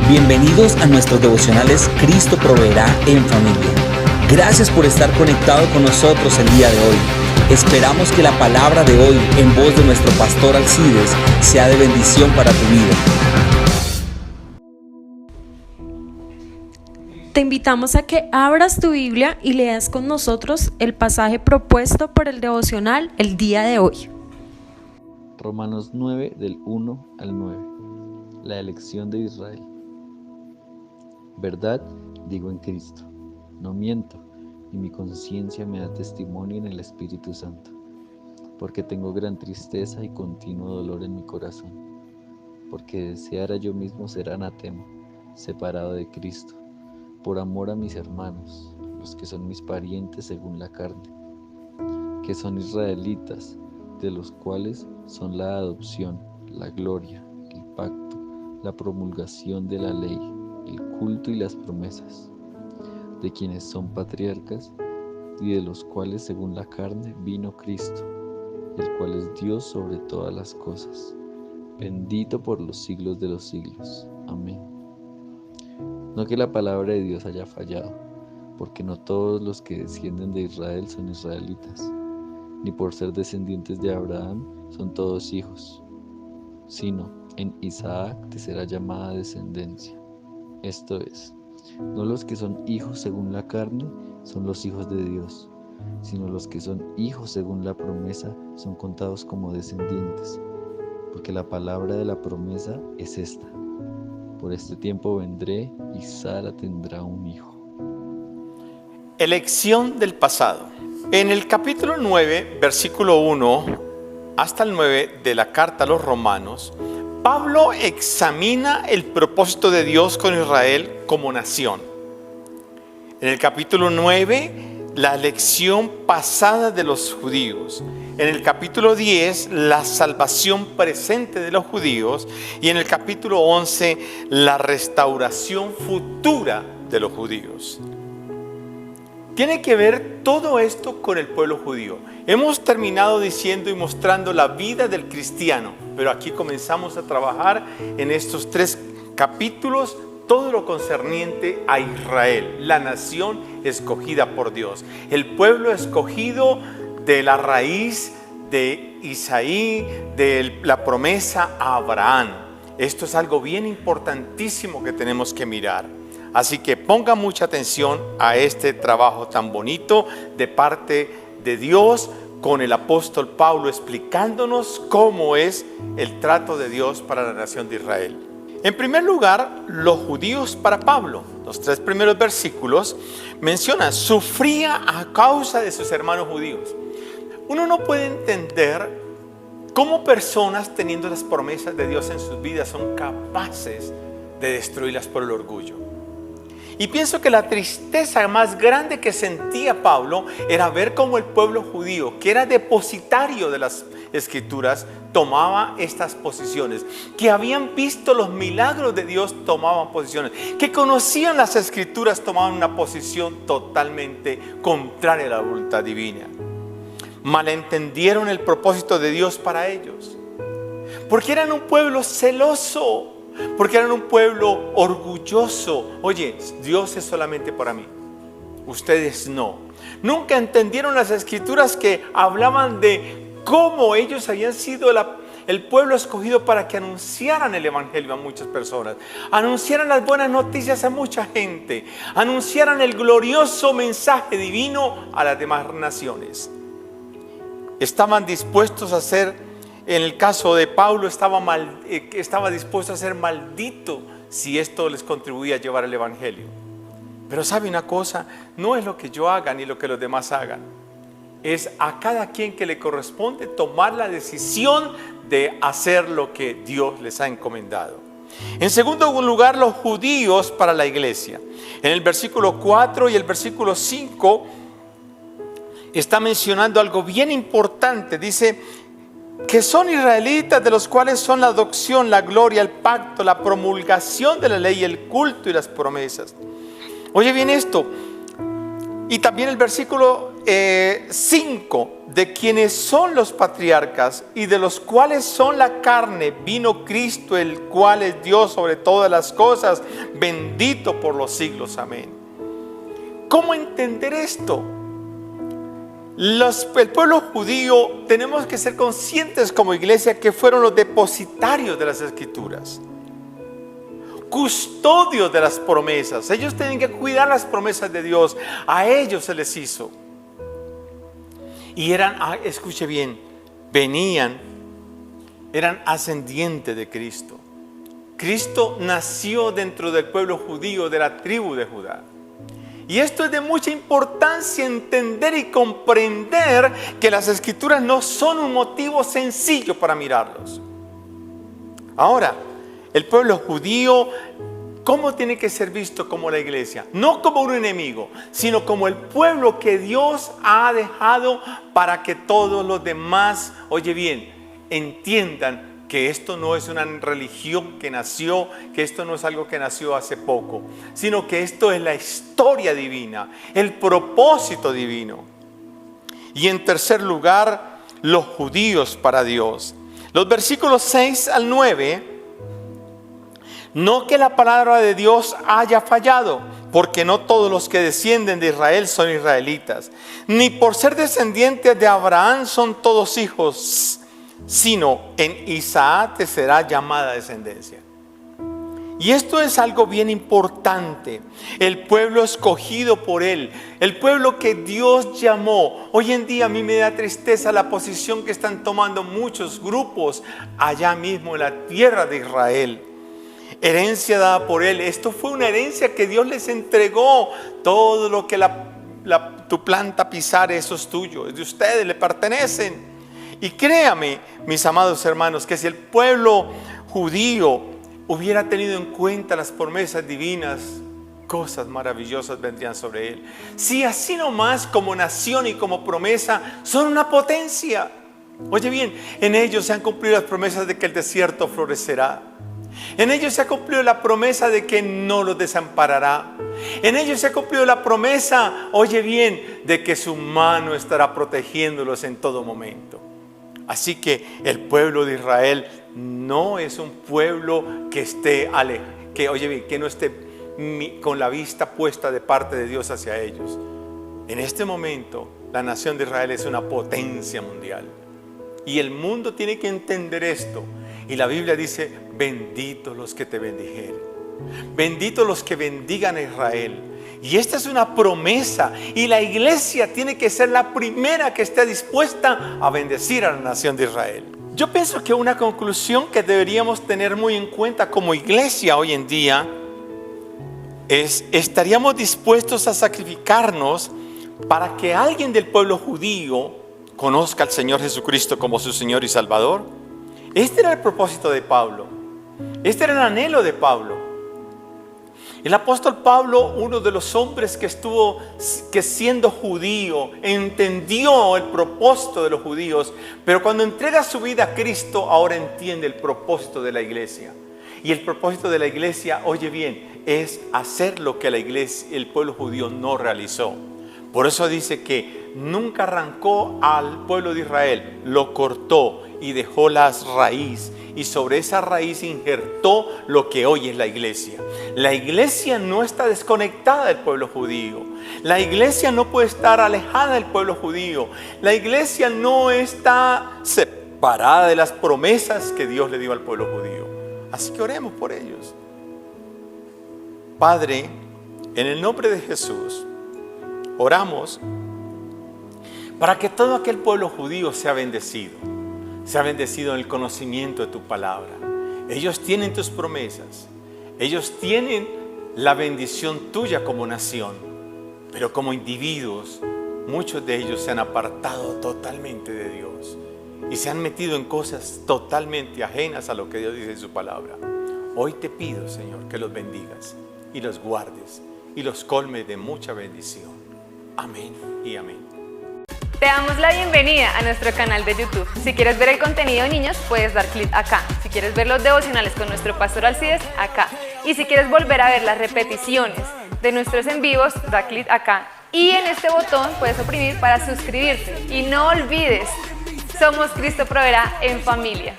Bienvenidos a nuestros devocionales Cristo Proveerá en Familia. Gracias por estar conectado con nosotros el día de hoy. Esperamos que la palabra de hoy, en voz de nuestro pastor Alcides, sea de bendición para tu vida. Te invitamos a que abras tu Biblia y leas con nosotros el pasaje propuesto por el devocional el día de hoy. Romanos 9, del 1 al 9. La elección de Israel. Verdad digo en Cristo, no miento, y mi conciencia me da testimonio en el Espíritu Santo, porque tengo gran tristeza y continuo dolor en mi corazón, porque deseara yo mismo ser anatema, separado de Cristo, por amor a mis hermanos, los que son mis parientes según la carne, que son israelitas, de los cuales son la adopción, la gloria, el pacto, la promulgación de la ley, el culto y las promesas, de quienes son patriarcas y de los cuales según la carne vino Cristo, el cual es Dios sobre todas las cosas, bendito por los siglos de los siglos. Amén. No que la palabra de Dios haya fallado, porque no todos los que descienden de Israel son israelitas, ni por ser descendientes de Abraham son todos hijos, sino en Isaac te será llamada descendencia. Esto es, no los que son hijos según la carne son los hijos de Dios, sino los que son hijos según la promesa son contados como descendientes, porque la palabra de la promesa es esta: por este tiempo vendré y Sara tendrá un hijo. Elección del pasado. En el capítulo 9, versículo 1 hasta el 9 de la carta a los Romanos, Pablo examina el propósito de Dios con Israel como nación. En el capítulo 9, la elección pasada de los judíos. En el capítulo 10, la salvación presente de los judíos. Y en el capítulo 11, la restauración futura de los judíos. Tiene que ver todo esto con el pueblo judío. Hemos terminado diciendo y mostrando la vida del cristiano, pero aquí comenzamos a trabajar en estos 3 capítulos todo lo concerniente a Israel, la nación escogida por Dios, el pueblo escogido de la raíz de Isaí, de la promesa a Abraham. Esto es algo bien importantísimo que tenemos que mirar. Así que ponga mucha atención a este trabajo tan bonito de parte de Dios con el apóstol Pablo explicándonos cómo es el trato de Dios para la nación de Israel. En primer lugar, los judíos para Pablo, los 3 primeros versículos mencionan: sufría a causa de sus hermanos judíos. Uno no puede entender cómo personas teniendo las promesas de Dios en sus vidas son capaces de destruirlas por el orgullo. Y pienso que la tristeza más grande que sentía Pablo era ver cómo el pueblo judío, que era depositario de las Escrituras, tomaba estas posiciones, que habían visto los milagros de Dios, tomaban posiciones, que conocían las Escrituras, tomaban una posición totalmente contraria a la voluntad divina. Malentendieron el propósito de Dios para ellos, porque eran un pueblo celoso, porque eran un pueblo orgulloso. Oye, Dios es solamente para mí, ustedes no. Nunca entendieron las Escrituras que hablaban de cómo ellos habían sido el pueblo escogido para que anunciaran el evangelio a muchas personas, anunciaran las buenas noticias a mucha gente, anunciaran el glorioso mensaje divino a las demás naciones. Estaban dispuestos a ser, en el caso de Pablo, estaba dispuesto a ser maldito si esto les contribuía a llevar el evangelio. Pero ¿sabe una cosa? No es lo que yo haga ni lo que los demás hagan. Es a cada quien que le corresponde tomar la decisión de hacer lo que Dios les ha encomendado. En segundo lugar, los judíos para la iglesia. En el versículo 4 y el versículo 5 está mencionando algo bien importante. Dice que son israelitas, de los cuales son la adopción, la gloria, el pacto, la promulgación de la ley, el culto y las promesas. Oye bien esto: Y también el versículo 5, de quienes son los patriarcas y de los cuales son la carne, vino Cristo, el cual es Dios sobre todas las cosas, bendito por los siglos. Amén. ¿Cómo entender esto? El pueblo judío, tenemos que ser conscientes como iglesia que fueron los depositarios de las Escrituras, custodios de las promesas. Ellos tienen que cuidar las promesas de Dios. A ellos se les hizo. Y escuche bien, eran ascendientes de Cristo. Cristo nació dentro del pueblo judío, de la tribu de Judá. Y esto es de mucha importancia, entender y comprender que las Escrituras no son un motivo sencillo para mirarlos. Ahora, el pueblo judío, ¿cómo tiene que ser visto como la iglesia? No como un enemigo, sino como el pueblo que Dios ha dejado para que todos los demás, oye bien, entiendan que esto no es una religión que nació, que esto no es algo que nació hace poco, sino que esto es la historia divina, el propósito divino. Y en tercer lugar, los judíos para Dios. Los versículos 6 al 9, no que la palabra de Dios haya fallado, porque no todos los que descienden de Israel son israelitas, ni por ser descendientes de Abraham son todos hijos, sino en Isaac te será llamada descendencia. Y esto es algo bien importante. El pueblo escogido por Él, el pueblo que Dios llamó. Hoy en día a mí me da tristeza la posición que están tomando muchos grupos allá mismo en la tierra de Israel. Herencia dada por Él. Esto fue una herencia que Dios les entregó. Todo lo que tu planta pisar, eso es tuyo, es de ustedes, le pertenecen. Y créame, mis amados hermanos, que si el pueblo judío hubiera tenido en cuenta las promesas divinas, cosas maravillosas vendrían sobre él. Si así nomás como nación y como promesa son una potencia. Oye bien, en ellos se han cumplido las promesas de que el desierto florecerá. En ellos se ha cumplido la promesa de que no los desamparará. En ellos se ha cumplido la promesa, oye bien, de que su mano estará protegiéndolos en todo momento. Así que el pueblo de Israel no es un pueblo que esté que no esté con la vista puesta de parte de Dios hacia ellos. En este momento, la nación de Israel es una potencia mundial. Y el mundo tiene que entender esto. Y la Biblia dice, benditos los que te bendijeren. Benditos los que bendigan a Israel. Y esta es una promesa. Y la iglesia tiene que ser la primera que esté dispuesta a bendecir a la nación de Israel. Yo pienso que una conclusión que deberíamos tener muy en cuenta como iglesia hoy en día es, ¿estaríamos dispuestos a sacrificarnos para que alguien del pueblo judío conozca al Señor Jesucristo como su Señor y Salvador? Este era el propósito de Pablo. Este era el anhelo de Pablo. El apóstol Pablo, uno de los hombres que siendo judío, entendió el propósito de los judíos, pero cuando entrega su vida a Cristo, ahora entiende el propósito de la iglesia. Y el propósito de la iglesia, oye bien, es hacer lo que el pueblo judío no realizó. Por eso dice que nunca arrancó al pueblo de Israel, lo cortó y dejó la raíz. Y sobre esa raíz injertó lo que hoy es la iglesia. La iglesia no está desconectada del pueblo judío. La iglesia no puede estar alejada del pueblo judío. La iglesia no está separada de las promesas que Dios le dio al pueblo judío. Así que oremos por ellos. Padre, en el nombre de Jesús, oramos para que todo aquel pueblo judío sea bendecido. Sea bendecido en el conocimiento de tu palabra. Ellos tienen tus promesas. Ellos tienen la bendición tuya como nación. Pero como individuos, muchos de ellos se han apartado totalmente de Dios. Y se han metido en cosas totalmente ajenas a lo que Dios dice en su palabra. Hoy te pido, Señor, que los bendigas y los guardes y los colmes de mucha bendición. Amén y amén. Te damos la bienvenida a nuestro canal de YouTube. Si quieres ver el contenido de niños, puedes dar clic acá. Si quieres ver los devocionales con nuestro pastor Alcides, acá. Y si quieres volver a ver las repeticiones de nuestros en vivos, da clic acá y en este botón puedes oprimir para suscribirte. Y no olvides, somos Cristo Proveerá en familia.